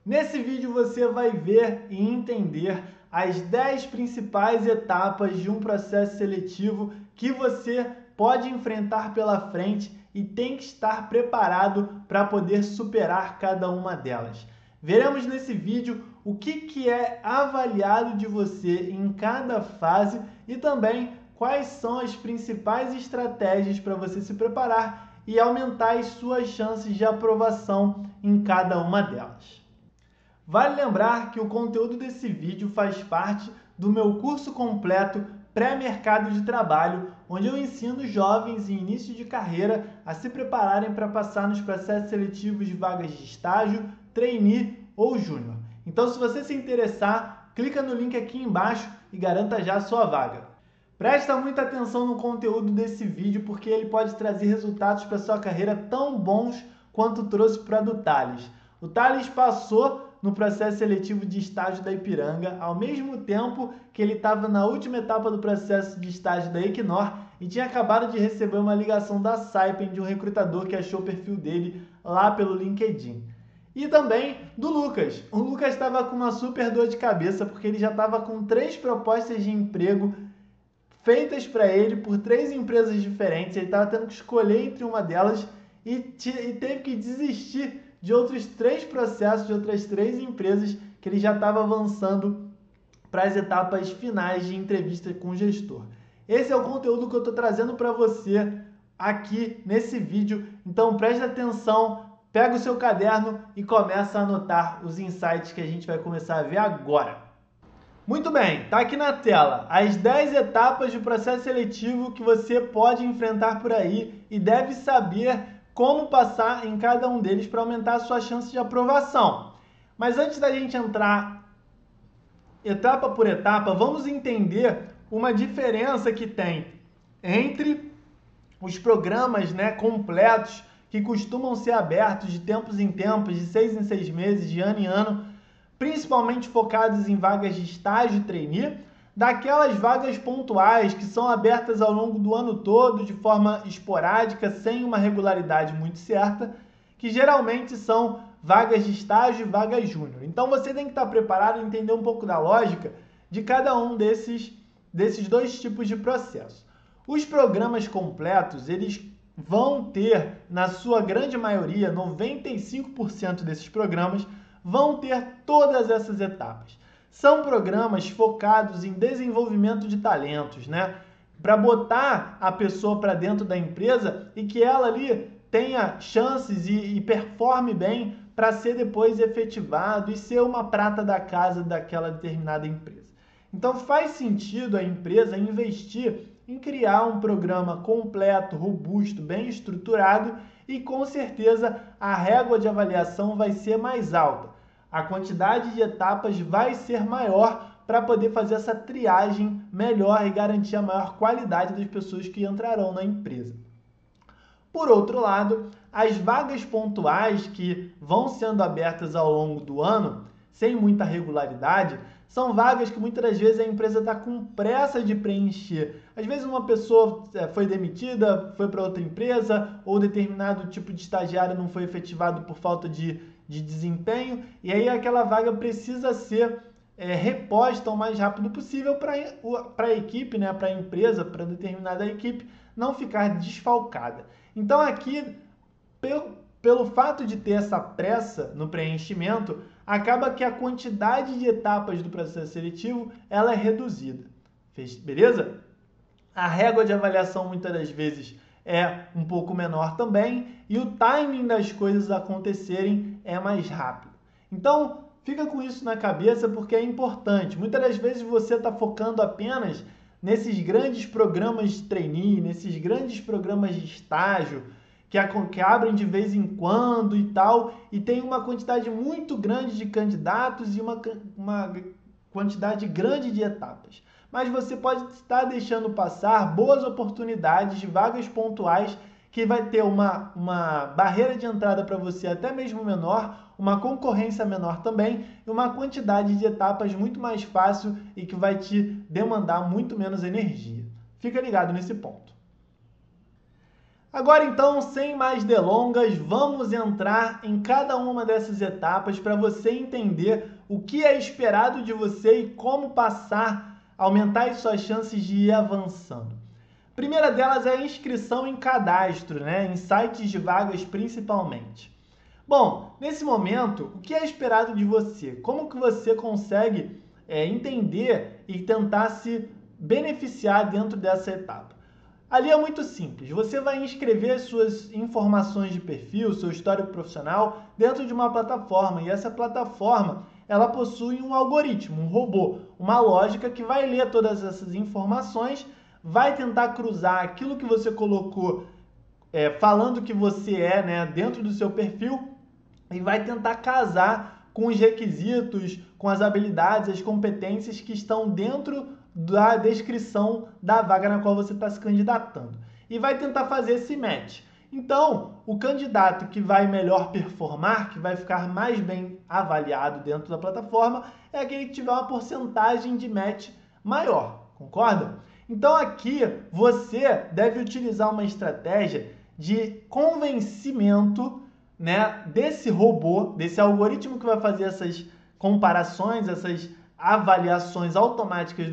Nesse vídeo você vai ver e entender as 10 principais etapas de um processo seletivo que você pode enfrentar pela frente e tem que estar preparado para poder superar cada uma delas. Veremos nesse vídeo o que é avaliado de você em cada fase e também quais são as principais estratégias para você se preparar e aumentar as suas chances de aprovação em cada uma delas. Vale lembrar que o conteúdo desse vídeo faz parte do meu curso completo Pré-Mercado de Trabalho, onde eu ensino jovens em início de carreira a se prepararem para passar nos processos seletivos de vagas de estágio, trainee ou júnior. Então, se você se interessar, clica no link aqui embaixo e garanta já a sua vaga. Presta muita atenção no conteúdo desse vídeo porque ele pode trazer resultados para sua carreira tão bons quanto trouxe para o do Thales. O Thales passou no processo seletivo de estágio da Ipiranga, ao mesmo tempo que ele estava na última etapa do processo de estágio da Equinor e tinha acabado de receber uma ligação da Saipem de um recrutador que achou o perfil dele lá pelo LinkedIn. E também do Lucas. O Lucas estava com uma super dor de cabeça porque ele já estava com 3 propostas de emprego feitas para ele por 3 empresas diferentes. Ele estava tendo que escolher entre uma delas e teve que desistir de outros 3 processos, de outras 3 empresas que ele já estava avançando para as etapas finais de entrevista com o gestor. Esse é o conteúdo que eu estou trazendo para você aqui nesse vídeo, então preste atenção, pega o seu caderno e começa a anotar os insights que a gente vai começar a ver agora. Muito bem, está aqui na tela as 10 etapas de processo seletivo que você pode enfrentar por aí e deve saber como passar em cada um deles para aumentar a sua chance de aprovação. Mas antes da gente entrar etapa por etapa, vamos entender uma diferença que tem entre os programas completos que costumam ser abertos de tempos em tempos, de 6 em 6 meses, de ano em ano, principalmente focados em vagas de estágio e trainee, daquelas vagas pontuais que são abertas ao longo do ano todo de forma esporádica, sem uma regularidade muito certa, que geralmente são vagas de estágio e vagas júnior. Então você tem que estar preparado e entender um pouco da lógica de cada um desses 2 tipos de processo. Os programas completos, eles vão ter, na sua grande maioria, 95% desses programas, vão ter todas essas etapas. São programas focados em desenvolvimento de talentos, para botar a pessoa para dentro da empresa e que ela ali tenha chances e performe bem para ser depois efetivado e ser uma prata da casa daquela determinada empresa. Então faz sentido a empresa investir em criar um programa completo, robusto, bem estruturado e com certeza a régua de avaliação vai ser mais alta. A quantidade de etapas vai ser maior para poder fazer essa triagem melhor e garantir a maior qualidade das pessoas que entrarão na empresa. Por outro lado, as vagas pontuais que vão sendo abertas ao longo do ano, sem muita regularidade, são vagas que muitas das vezes a empresa está com pressa de preencher. Às vezes uma pessoa foi demitida, foi para outra empresa, ou determinado tipo de estagiário não foi efetivado por falta de desempenho, e aí aquela vaga precisa ser reposta o mais rápido possível para a equipe, para a empresa, para determinada equipe, não ficar desfalcada. Então aqui, pelo fato de ter essa pressa no preenchimento, acaba que a quantidade de etapas do processo seletivo ela é reduzida. Beleza? A régua de avaliação muitas das vezes é um pouco menor também e o timing das coisas acontecerem é mais rápido. Então, fica com isso na cabeça porque é importante. Muitas das vezes você está focando apenas nesses grandes programas de trainee, nesses grandes programas de estágio que abrem de vez em quando e tal, e tem uma quantidade muito grande de candidatos e uma quantidade grande de etapas. Mas você pode estar deixando passar boas oportunidades de vagas pontuais que vai ter uma barreira de entrada para você até mesmo menor, uma concorrência menor também e uma quantidade de etapas muito mais fácil e que vai te demandar muito menos energia. Fica ligado nesse ponto. Agora então, sem mais delongas, vamos entrar em cada uma dessas etapas para você entender o que é esperado de você e como passar, aumentar as suas chances de ir avançando. A primeira delas é a inscrição em cadastro, em sites de vagas principalmente. Bom, nesse momento, o que é esperado de você? Como que você consegue entender e tentar se beneficiar dentro dessa etapa? Ali é muito simples, você vai inscrever suas informações de perfil, seu histórico profissional dentro de uma plataforma e essa plataforma ela possui um algoritmo, um robô, uma lógica que vai ler todas essas informações, vai tentar cruzar aquilo que você colocou falando que você é dentro do seu perfil e vai tentar casar com os requisitos, com as habilidades, as competências que estão dentro da descrição da vaga na qual você está se candidatando. E vai tentar fazer esse match. Então, o candidato que vai melhor performar, que vai ficar mais bem avaliado dentro da plataforma, é aquele que tiver uma porcentagem de match maior, concorda? Então aqui você deve utilizar uma estratégia de convencimento desse robô, desse algoritmo que vai fazer essas comparações, essas avaliações automáticas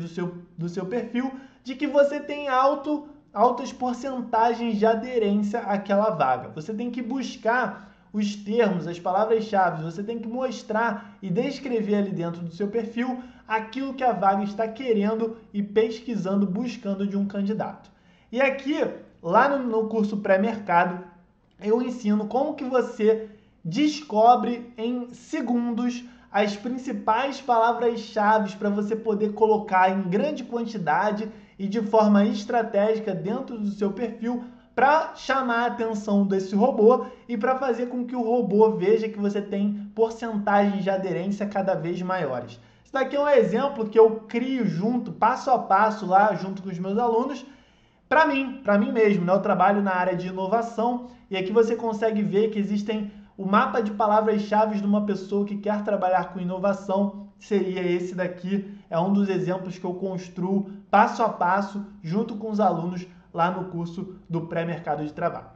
do seu perfil, de que você tem altas porcentagens de aderência àquela vaga. Você tem que buscar os termos, as palavras-chave, você tem que mostrar e descrever ali dentro do seu perfil aquilo que a vaga está querendo e pesquisando, buscando de um candidato. E aqui, lá no curso pré-mercado, eu ensino como que você descobre em segundos as principais palavras-chave para você poder colocar em grande quantidade e de forma estratégica dentro do seu perfil para chamar a atenção desse robô e para fazer com que o robô veja que você tem porcentagens de aderência cada vez maiores. Isso daqui é um exemplo que eu crio passo a passo lá junto com os meus alunos, para mim mesmo, Eu trabalho na área de inovação e aqui você consegue ver que existem o mapa de palavras-chave de uma pessoa que quer trabalhar com inovação, seria esse daqui, é um dos exemplos que eu construo passo a passo junto com os alunos lá no curso do pré-mercado de trabalho.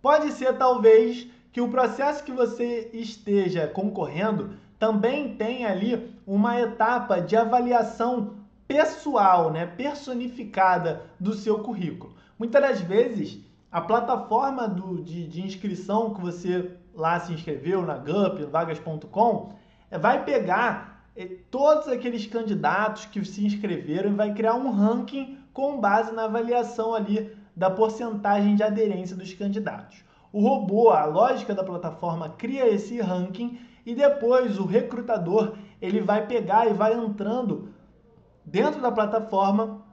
Pode ser talvez que o processo que você esteja concorrendo também tenha ali uma etapa de avaliação pessoal, personificada do seu currículo. Muitas das vezes, a plataforma de inscrição que você lá se inscreveu, na GUP, vagas.com, vai pegar todos aqueles candidatos que se inscreveram e vai criar um ranking com base na avaliação ali da porcentagem de aderência dos candidatos. O robô, a lógica da plataforma, cria esse ranking e depois o recrutador ele vai pegar e vai entrando dentro da plataforma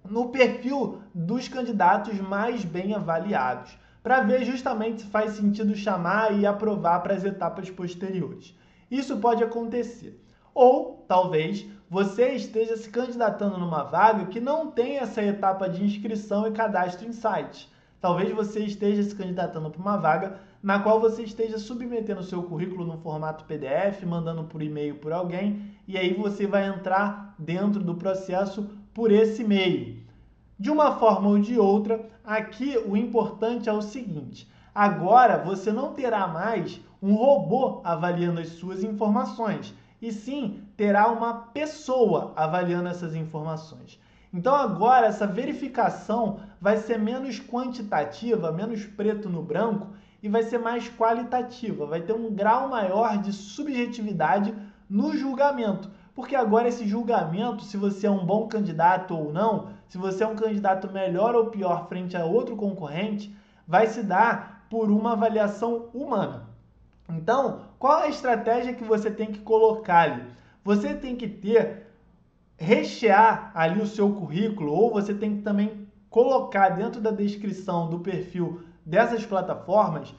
no perfil dos candidatos mais bem avaliados, para ver justamente se faz sentido chamar e aprovar para as etapas posteriores. Isso pode acontecer. Ou, talvez, você esteja se candidatando numa vaga que não tem essa etapa de inscrição e cadastro em site. Talvez você esteja se candidatando para uma vaga na qual você esteja submetendo o seu currículo no formato PDF, mandando por e-mail por alguém, e aí você vai entrar dentro do processo por esse meio. De uma forma ou de outra, aqui o importante é o seguinte: agora você não terá mais um robô avaliando as suas informações, e sim terá uma pessoa avaliando essas informações. Então agora essa verificação vai ser menos quantitativa, menos preto no branco, e vai ser mais qualitativa, vai ter um grau maior de subjetividade no julgamento. Porque agora esse julgamento, se você é um bom candidato ou não, se você é um candidato melhor ou pior frente a outro concorrente, vai se dar por uma avaliação humana. Então, qual é a estratégia que você tem que colocar ali? Você tem que rechear ali o seu currículo, ou você tem que também colocar dentro da descrição do perfil dessas plataformas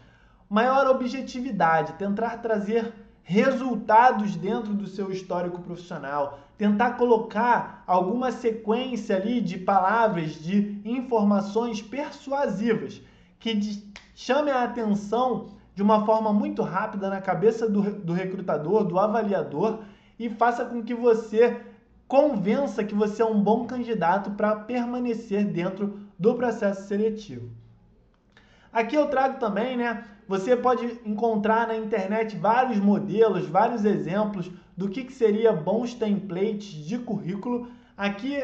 maior objetividade, tentar trazer resultados dentro do seu histórico profissional, tentar colocar alguma sequência ali de palavras, de informações persuasivas que chame a atenção de uma forma muito rápida na cabeça do recrutador, do avaliador, e faça com que você convença que você é um bom candidato para permanecer dentro do processo seletivo. Aqui eu trago também, né? Você pode encontrar na internet vários modelos, vários exemplos do que seria bons templates de currículo. Aqui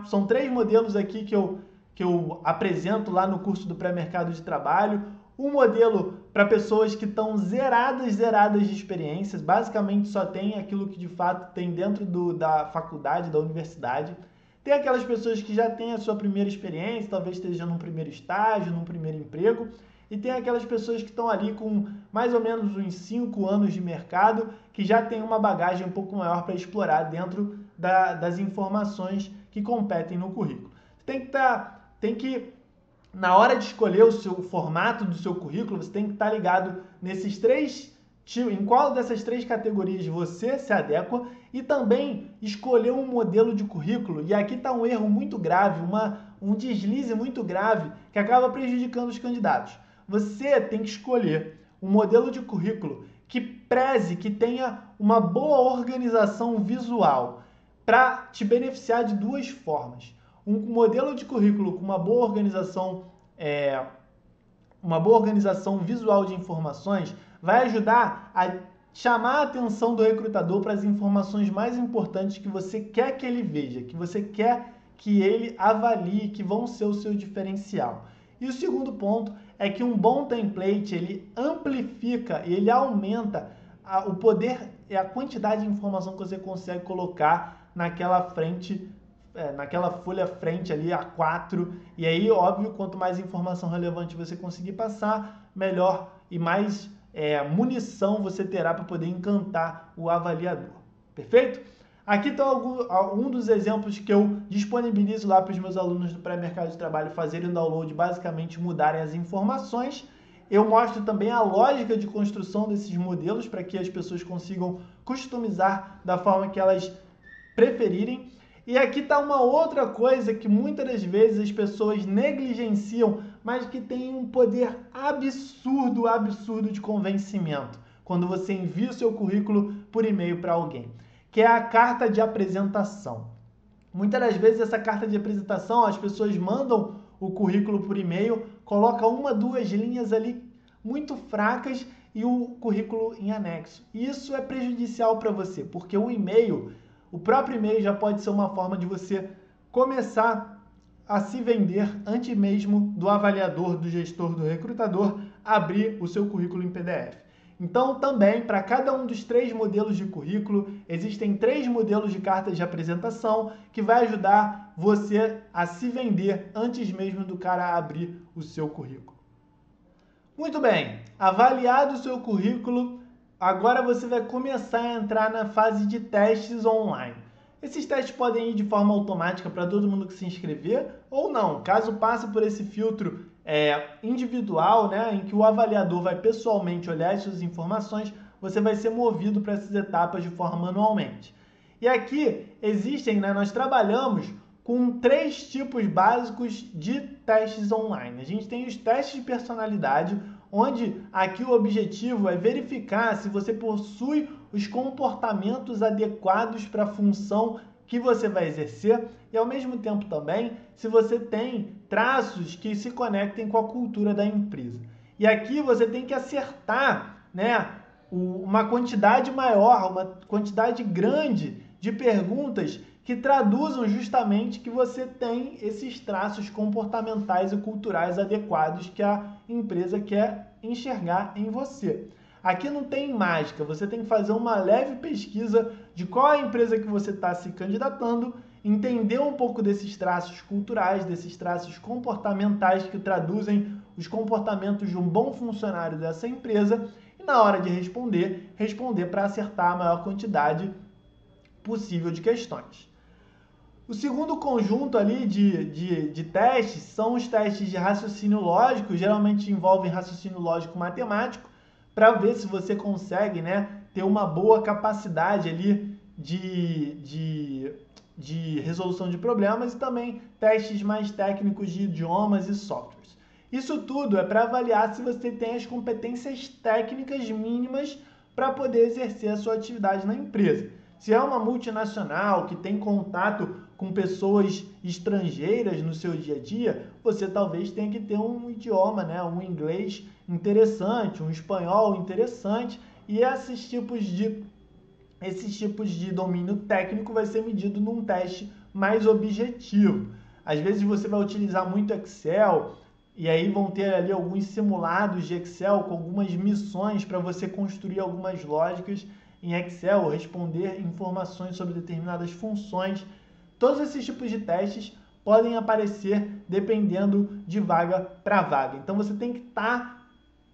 são 3 modelos aqui que eu apresento lá no curso do pré-mercado de trabalho. Um modelo para pessoas que estão zeradas de experiências, basicamente só tem aquilo que de fato tem dentro da faculdade, da universidade. Tem aquelas pessoas que já têm a sua primeira experiência, talvez esteja num primeiro estágio, num primeiro emprego, e tem aquelas pessoas que estão ali com mais ou menos uns 5 anos de mercado, que já tem uma bagagem um pouco maior para explorar dentro das informações que competem no currículo. Tem que na hora de escolher o formato do seu currículo, você tem que estar ligado nesses 3 tipos, em qual dessas 3 categorias você se adequa, e também escolher um modelo de currículo. E aqui está um erro muito grave, um deslize muito grave que acaba prejudicando os candidatos. Você tem que escolher um modelo de currículo que preze, que tenha uma boa organização visual para te beneficiar de 2 formas. Um modelo de currículo com uma boa organização visual de informações vai ajudar a chamar a atenção do recrutador para as informações mais importantes que você quer que ele veja, que você quer que ele avalie, que vão ser o seu diferencial. E o segundo ponto é que um bom template, ele amplifica e ele aumenta o poder e a quantidade de informação que você consegue colocar naquela folha frente ali, A4, e aí, óbvio, quanto mais informação relevante você conseguir passar, melhor e mais munição você terá para poder encantar o avaliador. Perfeito? Aqui está um dos exemplos que eu disponibilizo lá para os meus alunos do pré-mercado de trabalho fazerem o download, basicamente mudarem as informações. Eu mostro também a lógica de construção desses modelos para que as pessoas consigam customizar da forma que elas preferirem. E aqui está uma outra coisa que muitas das vezes as pessoas negligenciam, mas que tem um poder absurdo de convencimento quando você envia o seu currículo por e-mail para alguém, que é a carta de apresentação. Muitas das vezes essa carta de apresentação, as pessoas mandam o currículo por e-mail, colocam 1, 2 linhas ali muito fracas e o currículo em anexo. Isso é prejudicial para você, porque o próprio e-mail já pode ser uma forma de você começar a se vender antes mesmo do avaliador, do gestor, do recrutador abrir o seu currículo em PDF. Então, também, para cada um dos 3 modelos de currículo, existem 3 modelos de cartas de apresentação que vai ajudar você a se vender antes mesmo do cara abrir o seu currículo. Muito bem, avaliado o seu currículo, agora você vai começar a entrar na fase de testes online. Esses testes podem ir de forma automática para todo mundo que se inscrever ou não. Caso passe por esse filtro individual, né, em que o avaliador vai pessoalmente olhar as suas informações, você vai ser movido para essas etapas de forma manualmente. E aqui existem, né, nós trabalhamos com 3 tipos básicos de testes online. A gente tem os testes de personalidade, onde aqui o objetivo é verificar se você possui os comportamentos adequados para a função que você vai exercer e, ao mesmo tempo, também se você tem traços que se conectem com a cultura da empresa. E aqui você tem que acertar, né, uma quantidade maior, uma quantidade grande de perguntas que traduzam justamente que você tem esses traços comportamentais e culturais adequados que a empresa quer enxergar em você. Aqui não tem mágica, você tem que fazer uma leve pesquisa de qual é a empresa que você está se candidatando, entender um pouco desses traços culturais, desses traços comportamentais que traduzem os comportamentos de um bom funcionário dessa empresa e, na hora de responder para acertar a maior quantidade possível de questões. O segundo conjunto ali de testes são os testes de raciocínio lógico, geralmente envolvem raciocínio lógico matemático, para ver se você consegue, né, ter uma boa capacidade ali de resolução de problemas e também testes mais técnicos de idiomas e softwares. Isso tudo é para avaliar se você tem as competências técnicas mínimas para poder exercer a sua atividade na empresa. Se é uma multinacional que tem contato com pessoas estrangeiras no seu dia a dia, você talvez tenha que ter um idioma, né? Um inglês interessante, um espanhol interessante, e esses tipos de domínio técnico vai ser medido num teste mais objetivo. Às vezes você vai utilizar muito Excel, e aí vão ter ali alguns simulados de Excel com algumas missões para você construir algumas lógicas em Excel, responder informações sobre determinadas funções. Todos esses tipos de testes podem aparecer dependendo de vaga para vaga. Então você tem que estar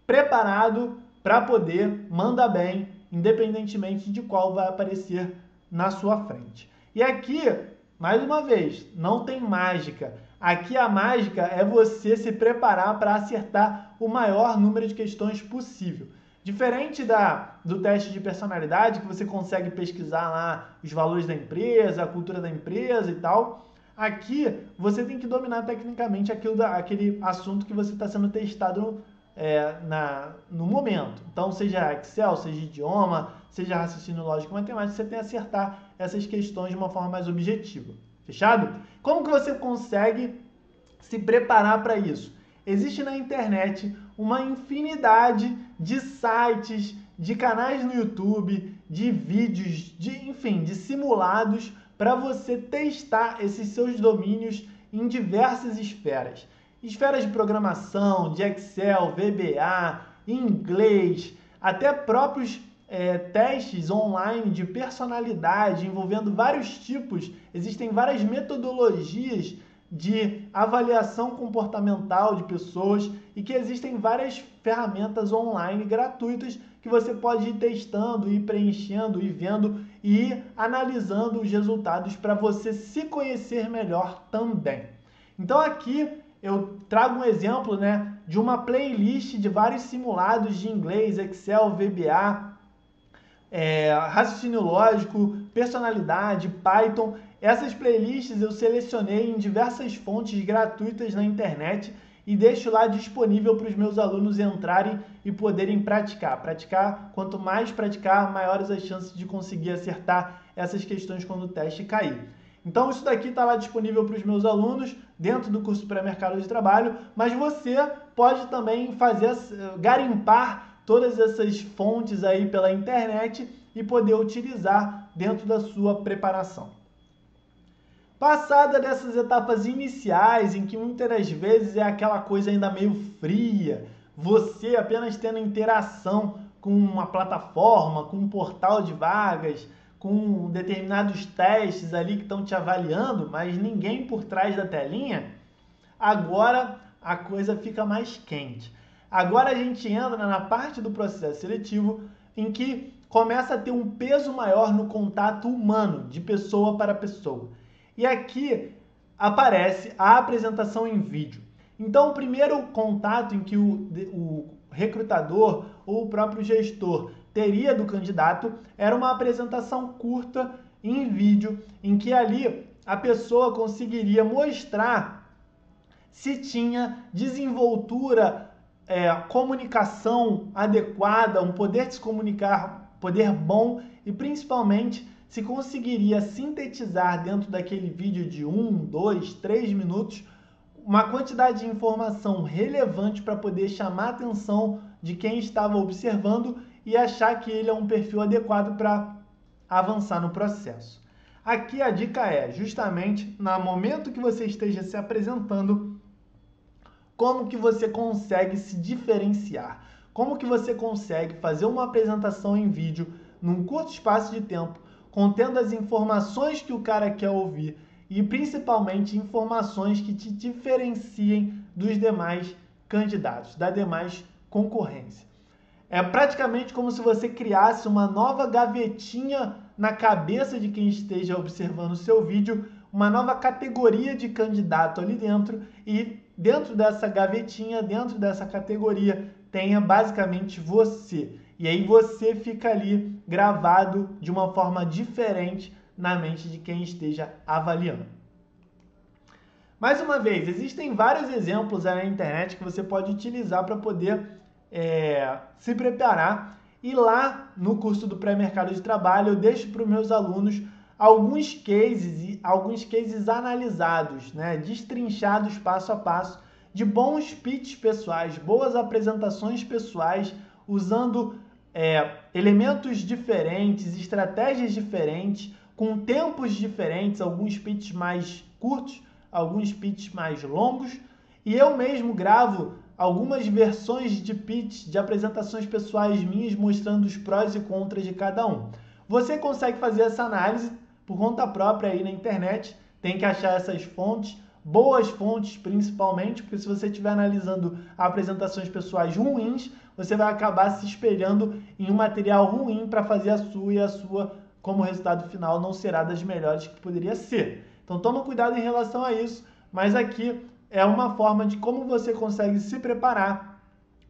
preparado para poder mandar bem, independentemente de qual vai aparecer na sua frente. E aqui, mais uma vez, não tem mágica. Aqui a mágica é você se preparar para acertar o maior número de questões possível. Diferente do teste de personalidade, que você consegue pesquisar lá os valores da empresa, a cultura da empresa e tal, aqui você tem que dominar tecnicamente aquele assunto que você está sendo testado no momento. Então, seja Excel, seja idioma, seja raciocínio lógico e matemática, você tem que acertar essas questões de uma forma mais objetiva. Fechado? Como que você consegue se preparar para isso? Existe na internet uma infinidade de sites, de canais no YouTube, de vídeos, de simulados para você testar esses seus domínios em diversas esferas. Esferas de programação, de Excel, VBA, inglês, até próprios testes online de personalidade envolvendo vários tipos. Existem várias metodologias de avaliação comportamental de pessoas e que existem várias ferramentas online gratuitas que você pode ir testando, ir preenchendo, ir vendo e ir analisando os resultados para você se conhecer melhor também. Então aqui eu trago um exemplo, né, de uma playlist de vários simulados de inglês, Excel, VBA, raciocínio lógico, personalidade, Python. Essas playlists eu selecionei em diversas fontes gratuitas na internet e deixo lá disponível para os meus alunos entrarem e poderem praticar. Quanto mais praticar, maiores as chances de conseguir acertar essas questões quando o teste cair. Então isso daqui está lá disponível para os meus alunos dentro do curso pré-mercado de trabalho, mas você pode também garimpar todas essas fontes aí pela internet e poder utilizar dentro da sua preparação. Passada dessas etapas iniciais, em que muitas das vezes é aquela coisa ainda meio fria, você apenas tendo interação com uma plataforma, com um portal de vagas, com determinados testes ali que estão te avaliando, mas ninguém por trás da telinha, agora a coisa fica mais quente. Agora a gente entra na parte do processo seletivo em que começa a ter um peso maior no contato humano, de pessoa para pessoa. E aqui aparece a apresentação em vídeo. Então, o primeiro contato em que o recrutador ou o próprio gestor teria do candidato era uma apresentação curta em vídeo, em que ali a pessoa conseguiria mostrar se tinha desenvoltura, comunicação adequada, um poder de se comunicar, poder bom e principalmente se conseguiria sintetizar dentro daquele vídeo de 1, 2, 3 minutos uma quantidade de informação relevante para poder chamar a atenção de quem estava observando e achar que ele é um perfil adequado para avançar no processo. Aqui a dica é, justamente, no momento que você esteja se apresentando, como que você consegue se diferenciar? Como que você consegue fazer uma apresentação em vídeo num curto espaço de tempo, contendo as informações que o cara quer ouvir e principalmente informações que te diferenciem dos demais candidatos, da demais concorrência. É praticamente como se você criasse uma nova gavetinha na cabeça de quem esteja observando o seu vídeo, uma nova categoria de candidato ali dentro e dentro dessa gavetinha, dentro dessa categoria, tenha basicamente você. E aí você fica ali gravado de uma forma diferente na mente de quem esteja avaliando. Mais uma vez, existem vários exemplos aí na internet que você pode utilizar para poder se preparar. E lá no curso do pré-mercado de trabalho eu deixo para os meus alunos alguns cases analisados, né, destrinchados passo a passo, de bons pitches pessoais, boas apresentações pessoais, usando elementos diferentes, estratégias diferentes, com tempos diferentes, alguns pitches mais curtos, alguns pitches mais longos, e eu mesmo gravo algumas versões de pitch, de apresentações pessoais minhas, mostrando os prós e contras de cada um. Você consegue fazer essa análise por conta própria aí na internet, tem que achar essas fontes, boas fontes principalmente, porque se você estiver analisando apresentações pessoais ruins, você vai acabar se espelhando em um material ruim para fazer a sua, e a sua, como resultado final, não será das melhores que poderia ser. Então toma cuidado em relação a isso, mas aqui é uma forma de como você consegue se preparar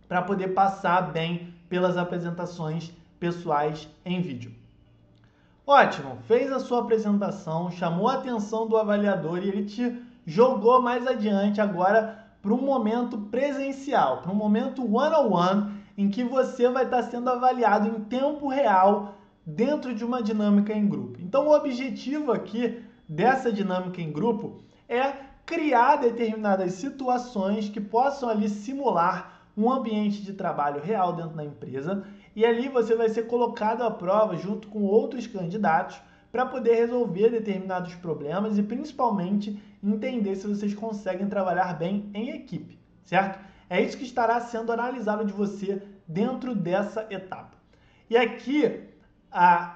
para poder passar bem pelas apresentações pessoais em vídeo. Ótimo, fez a sua apresentação, chamou a atenção do avaliador e ele te jogou mais adiante agora para um momento presencial, para um momento one-on-one, em que você vai estar sendo avaliado em tempo real dentro de uma dinâmica em grupo. Então o objetivo aqui dessa dinâmica em grupo é criar determinadas situações que possam ali simular um ambiente de trabalho real dentro da empresa, e ali você vai ser colocado à prova junto com outros candidatos para poder resolver determinados problemas e principalmente entender se vocês conseguem trabalhar bem em equipe, certo? É isso que estará sendo analisado de você dentro dessa etapa. E aqui,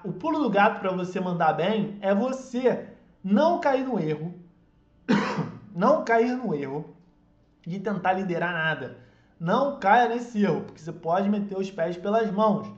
o pulo do gato para você mandar bem é você não cair no erro de tentar liderar nada. Não caia nesse erro, porque você pode meter os pés pelas mãos.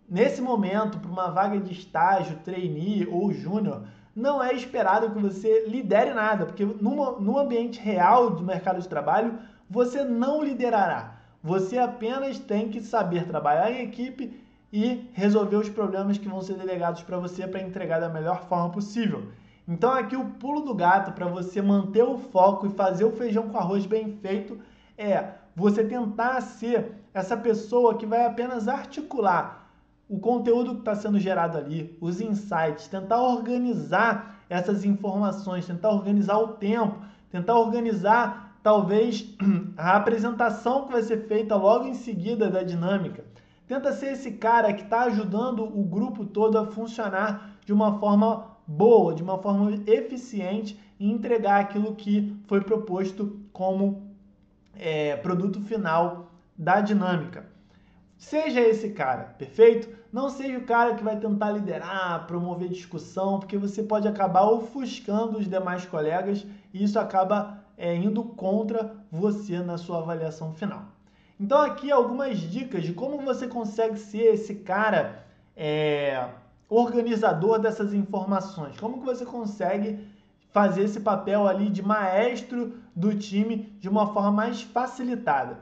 Nesse momento, para uma vaga de estágio, trainee ou júnior, não é esperado que você lidere nada, porque no ambiente real do mercado de trabalho, você não liderará. Você apenas tem que saber trabalhar em equipe e resolver os problemas que vão ser delegados para você para entregar da melhor forma possível. Então aqui o pulo do gato para você manter o foco e fazer o feijão com arroz bem feito é você tentar ser essa pessoa que vai apenas articular o conteúdo que está sendo gerado ali, os insights, tentar organizar essas informações, tentar organizar o tempo, tentar organizar talvez a apresentação que vai ser feita logo em seguida da dinâmica. Tenta ser esse cara que está ajudando o grupo todo a funcionar de uma forma boa, de uma forma eficiente e entregar aquilo que foi proposto como produto final da dinâmica. Seja esse cara, perfeito? Não seja o cara que vai tentar liderar, promover discussão, porque você pode acabar ofuscando os demais colegas e isso acaba indo contra você na sua avaliação final. Então aqui algumas dicas de como você consegue ser esse cara organizador dessas informações. Como que você consegue fazer esse papel ali de maestro do time de uma forma mais facilitada.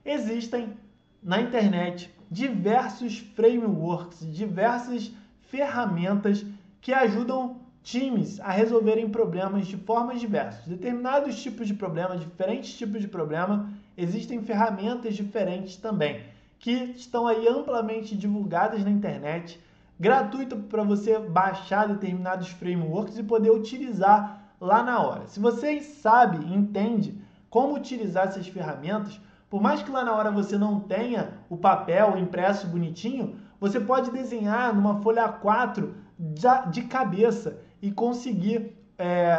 Existem na internet diversos frameworks, diversas ferramentas que ajudam times a resolverem problemas de formas diversas. Determinados tipos de problemas, diferentes tipos de problema, existem ferramentas diferentes também, que estão aí amplamente divulgadas na internet, gratuito para você baixar determinados frameworks e poder utilizar lá na hora. Se você sabe, entende como utilizar essas ferramentas, por mais que lá na hora você não tenha o papel impresso bonitinho, você pode desenhar numa folha A4 de cabeça e conseguir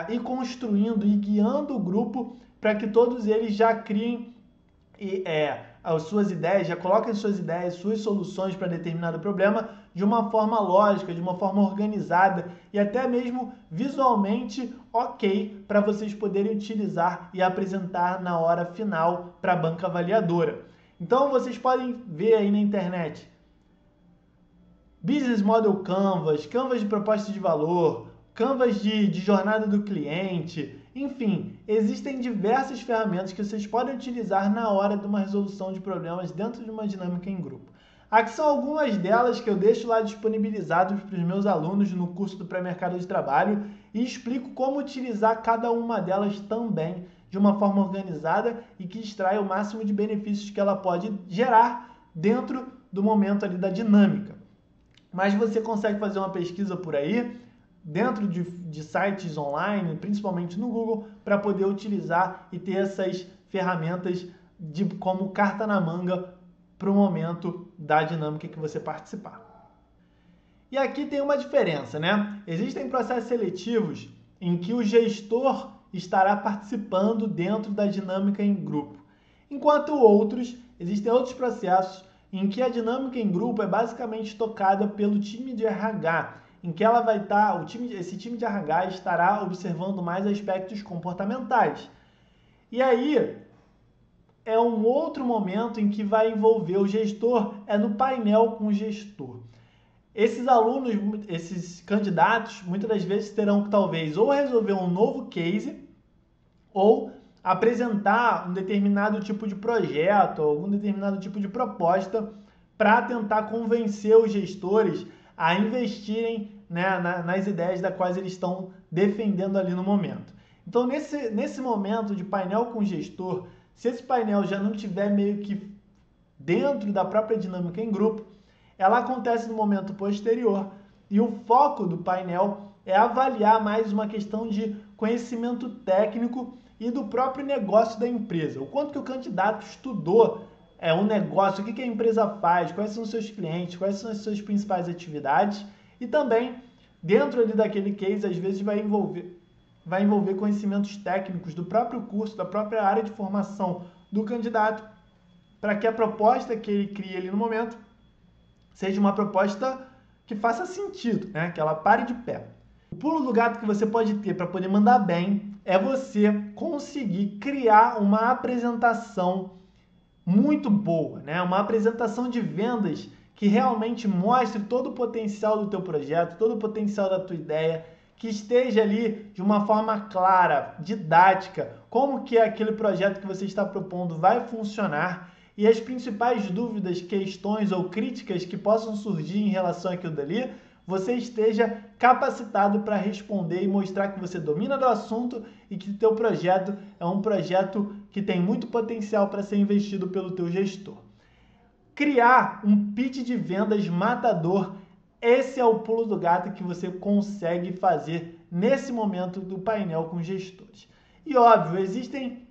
ir construindo e guiando o grupo para que todos eles já criem as suas ideias, já coloquem suas ideias, suas soluções para determinado problema de uma forma lógica, de uma forma organizada e até mesmo visualmente ok para vocês poderem utilizar e apresentar na hora final para a banca avaliadora. Então vocês podem ver aí na internet Business Model Canvas, Canvas de proposta de valor, Canvas de jornada do cliente, enfim, existem diversas ferramentas que vocês podem utilizar na hora de uma resolução de problemas dentro de uma dinâmica em grupo. Aqui são algumas delas que eu deixo lá disponibilizadas para os meus alunos no curso do pré-mercado de trabalho e explico como utilizar cada uma delas também de uma forma organizada e que extrai o máximo de benefícios que ela pode gerar dentro do momento ali da dinâmica. Mas você consegue fazer uma pesquisa por aí, dentro de sites online, principalmente no Google, para poder utilizar e ter essas ferramentas como carta na manga para o momento da dinâmica que você participar. E aqui tem uma diferença, né? Existem processos seletivos em que o gestor estará participando dentro da dinâmica em grupo, enquanto existem outros processos em que a dinâmica em grupo é basicamente tocada pelo time de RH, em que ela vai estar, esse time de RH estará observando mais aspectos comportamentais. E aí é um outro momento em que vai envolver o gestor, é no painel com o gestor. Esses alunos, esses candidatos, muitas das vezes terão que talvez ou resolver um novo case ou apresentar um determinado tipo de projeto, algum determinado tipo de proposta para tentar convencer os gestores a investirem, né, nas ideias das quais eles estão defendendo ali no momento. Então, nesse momento de painel com o gestor, se esse painel já não estiver meio que dentro da própria dinâmica em grupo, ela acontece no momento posterior e o foco do painel é avaliar mais uma questão de conhecimento técnico e do próprio negócio da empresa. O quanto que o candidato estudou um negócio, o que a empresa faz, quais são os seus clientes, quais são as suas principais atividades e também, dentro ali daquele case, às vezes vai envolver conhecimentos técnicos do próprio curso, da própria área de formação do candidato, para que a proposta que ele cria ali no momento seja uma proposta que faça sentido, né? Que ela pare de pé. O pulo do gato que você pode ter para poder mandar bem é você conseguir criar uma apresentação muito boa, né? Uma apresentação de vendas que realmente mostre todo o potencial do teu projeto, todo o potencial da tua ideia, que esteja ali de uma forma clara, didática, como que aquele projeto que você está propondo vai funcionar e as principais dúvidas, questões ou críticas que possam surgir em relação àquilo dali, você esteja capacitado para responder e mostrar que você domina do assunto e que o teu projeto é um projeto que tem muito potencial para ser investido pelo teu gestor. Criar um pitch de vendas matador, esse é o pulo do gato que você consegue fazer nesse momento do painel com gestores. E óbvio, existem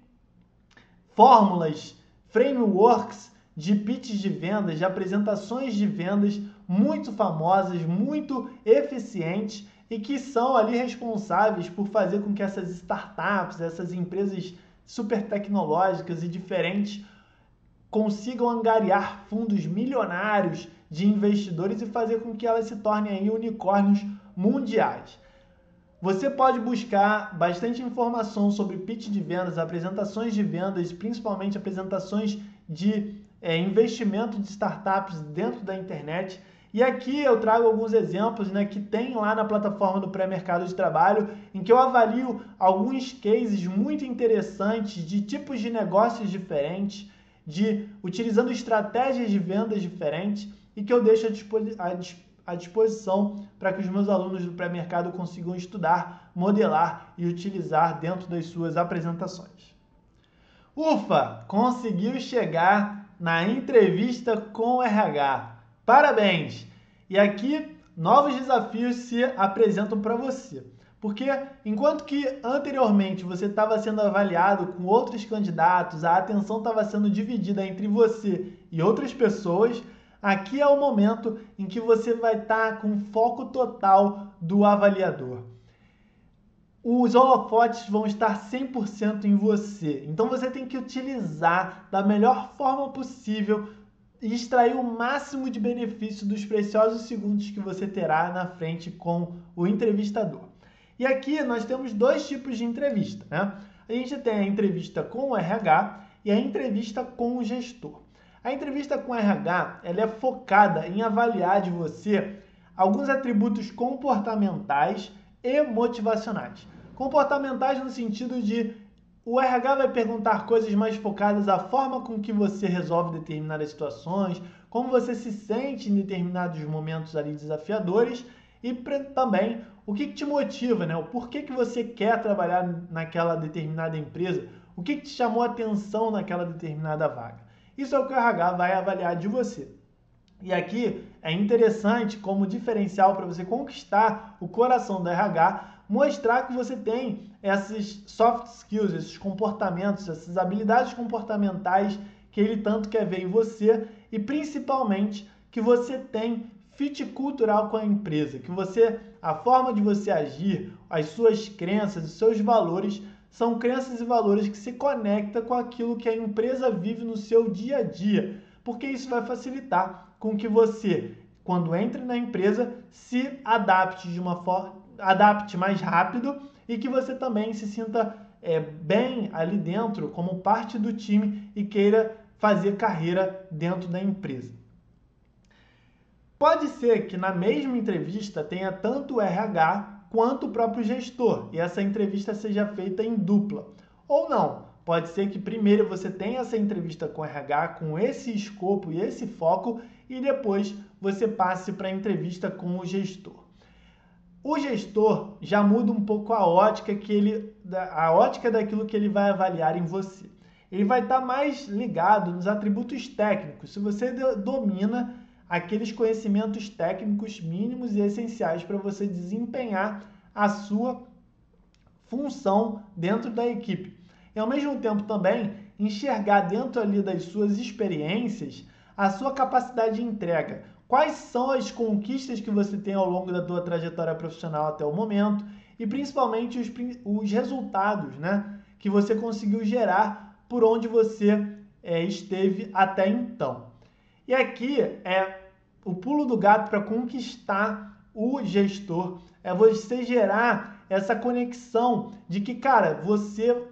fórmulas, frameworks de pitches de vendas, de apresentações de vendas muito famosas, muito eficientes e que são ali responsáveis por fazer com que essas startups, essas empresas super tecnológicas e diferentes consigam angariar fundos milionários de investidores e fazer com que elas se tornem aí unicórnios mundiais. Você pode buscar bastante informação sobre pitch de vendas, apresentações de vendas, principalmente apresentações de investimento de startups dentro da internet. E aqui eu trago alguns exemplos, né, que tem lá na plataforma do pré-mercado de trabalho, em que eu avalio alguns cases muito interessantes de tipos de negócios diferentes, utilizando estratégias de vendas diferentes e que eu deixo à disposição para que os meus alunos do pré-mercado consigam estudar, modelar e utilizar dentro das suas apresentações. Ufa! Conseguiu chegar na entrevista com o RH. Parabéns! E aqui novos desafios se apresentam para você. Porque enquanto que anteriormente você estava sendo avaliado com outros candidatos, a atenção estava sendo dividida entre você e outras pessoas, aqui é o momento em que você vai estar com foco total do avaliador. Os holofotes vão estar 100% em você. Então você tem que utilizar da melhor forma possível e extrair o máximo de benefício dos preciosos segundos que você terá na frente com o entrevistador. E aqui nós temos dois tipos de entrevista, né? A gente tem a entrevista com o RH e a entrevista com o gestor. A entrevista com o RH, ela é focada em avaliar de você alguns atributos comportamentais e motivacionais. Comportamentais no sentido de o RH vai perguntar coisas mais focadas à forma com que você resolve determinadas situações, como você se sente em determinados momentos ali desafiadores e também o que te motiva, né? O porquê que você quer trabalhar naquela determinada empresa, o que te chamou a atenção naquela determinada vaga. Isso é o que o RH vai avaliar de você. E aqui é interessante, como diferencial para você conquistar o coração do RH, mostrar que você tem esses soft skills, esses comportamentos, essas habilidades comportamentais que ele tanto quer ver em você e principalmente que você tem fit cultural com a empresa, que a forma de você agir, as suas crenças, os seus valores são crenças e valores que se conectam com aquilo que a empresa vive no seu dia a dia, porque isso vai facilitar com que você, quando entre na empresa, se adapte adapte mais rápido e que você também se sinta bem ali dentro como parte do time e queira fazer carreira dentro da empresa. Pode ser que na mesma entrevista tenha tanto o RH quanto o próprio gestor e essa entrevista seja feita em dupla. Ou não, pode ser que primeiro você tenha essa entrevista com o RH com esse escopo e esse foco e depois você passe para a entrevista com o gestor. O gestor já muda um pouco a ótica daquilo que ele vai avaliar em você. Ele vai estar mais ligado nos atributos técnicos, se você domina aqueles conhecimentos técnicos mínimos e essenciais para você desempenhar a sua função dentro da equipe. E ao mesmo tempo também enxergar dentro ali das suas experiências a sua capacidade de entrega. Quais são as conquistas que você tem ao longo da sua trajetória profissional até o momento e principalmente os resultados, né, que você conseguiu gerar por onde você esteve até então. E aqui o pulo do gato para conquistar o gestor é você gerar essa conexão de que, cara, você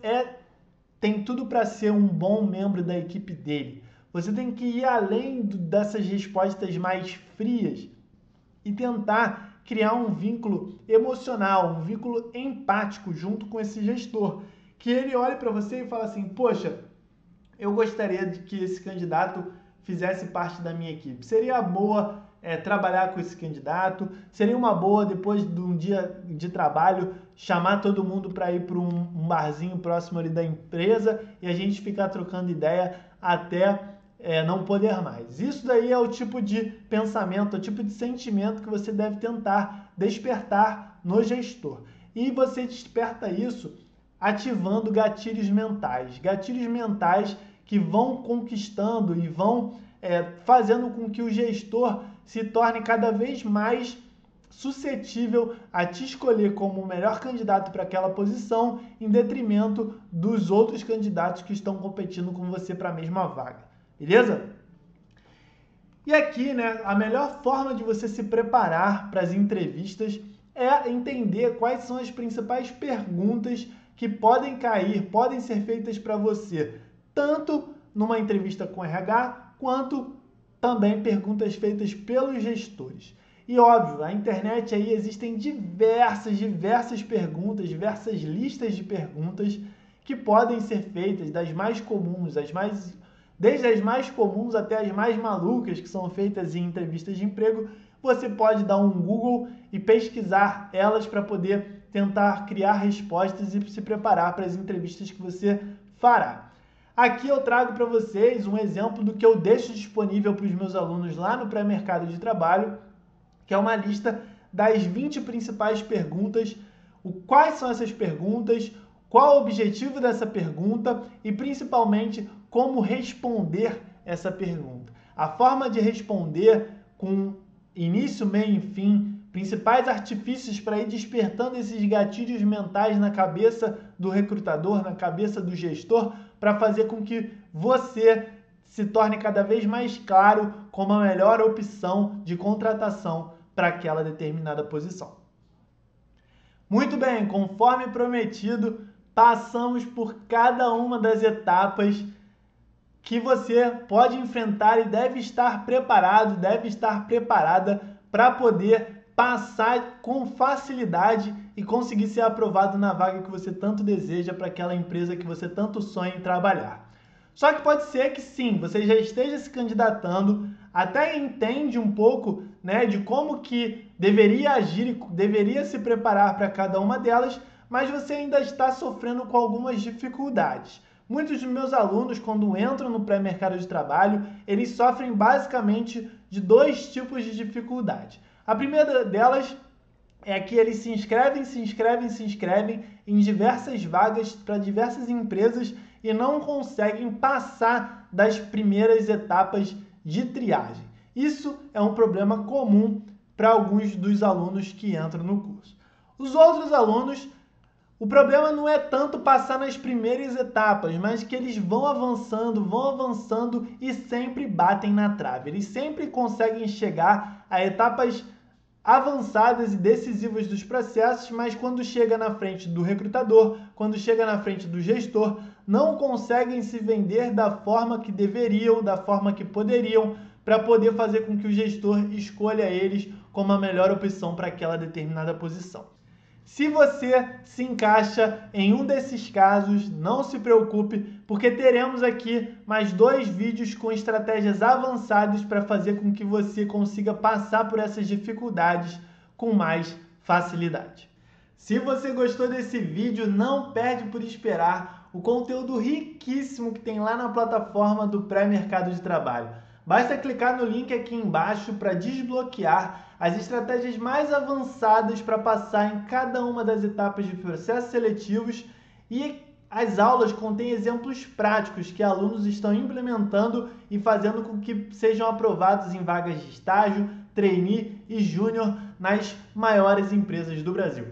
tem tudo para ser um bom membro da equipe dele. Você tem que ir além dessas respostas mais frias e tentar criar um vínculo emocional, um vínculo empático junto com esse gestor. Que ele olhe para você e fale assim, poxa, eu gostaria de que esse candidato fizesse parte da minha equipe. Seria boa trabalhar com esse candidato, seria uma boa, depois de um dia de trabalho, chamar todo mundo para ir para um barzinho próximo ali da empresa e a gente ficar trocando ideia até não poder mais. Isso daí é o tipo de pensamento, é o tipo de sentimento que você deve tentar despertar no gestor. E você desperta isso ativando gatilhos mentais que vão conquistando e vão fazendo com que o gestor se torne cada vez mais suscetível a te escolher como o melhor candidato para aquela posição, em detrimento dos outros candidatos que estão competindo com você para a mesma vaga. Beleza? E aqui, né, a melhor forma de você se preparar para as entrevistas é entender quais são as principais perguntas que podem ser feitas para você, tanto numa entrevista com RH, quanto também perguntas feitas pelos gestores. E óbvio, na internet aí existem diversas perguntas, diversas listas de perguntas que podem ser feitas, das mais comuns, desde as mais comuns até as mais malucas que são feitas em entrevistas de emprego. Você pode dar um Google e pesquisar elas para poder tentar criar respostas e se preparar para as entrevistas que você fará. Aqui eu trago para vocês um exemplo do que eu deixo disponível para os meus alunos lá no pré-mercado de trabalho, que é uma lista das 20 principais perguntas, quais são essas perguntas, qual o objetivo dessa pergunta e principalmente como responder essa pergunta. A forma de responder com início, meio e fim, principais artifícios para ir despertando esses gatilhos mentais na cabeça do recrutador, na cabeça do gestor, para fazer com que você se torne cada vez mais claro como a melhor opção de contratação para aquela determinada posição. Muito bem, conforme prometido, passamos por cada uma das etapas que você pode enfrentar e deve estar preparado, deve estar preparada para poder passar com facilidade e conseguir ser aprovado na vaga que você tanto deseja para aquela empresa que você tanto sonha em trabalhar. Só que pode ser que sim, você já esteja se candidatando, até entende um pouco, né, de como que deveria agir e deveria se preparar para cada uma delas, mas você ainda está sofrendo com algumas dificuldades. Muitos dos meus alunos, quando entram no pré-mercado de trabalho, eles sofrem basicamente de dois tipos de dificuldade. A primeira delas é que eles se inscrevem em diversas vagas para diversas empresas e não conseguem passar das primeiras etapas de triagem. Isso é um problema comum para alguns dos alunos que entram no curso. Os outros alunos, o problema não é tanto passar nas primeiras etapas, mas que eles vão avançando e sempre batem na trave. Eles sempre conseguem chegar a etapas avançadas e decisivas dos processos, mas quando chega na frente do recrutador, quando chega na frente do gestor, não conseguem se vender da forma que deveriam, da forma que poderiam, para poder fazer com que o gestor escolha eles como a melhor opção para aquela determinada posição. Se você se encaixa em um desses casos, não se preocupe, porque teremos aqui mais 2 vídeos com estratégias avançadas para fazer com que você consiga passar por essas dificuldades com mais facilidade. Se você gostou desse vídeo, não perde por esperar o conteúdo riquíssimo que tem lá na plataforma do Pré-Mercado de Trabalho. Basta clicar no link aqui embaixo para desbloquear as estratégias mais avançadas para passar em cada uma das etapas de processos seletivos, e as aulas contêm exemplos práticos que alunos estão implementando e fazendo com que sejam aprovados em vagas de estágio, trainee e júnior nas maiores empresas do Brasil.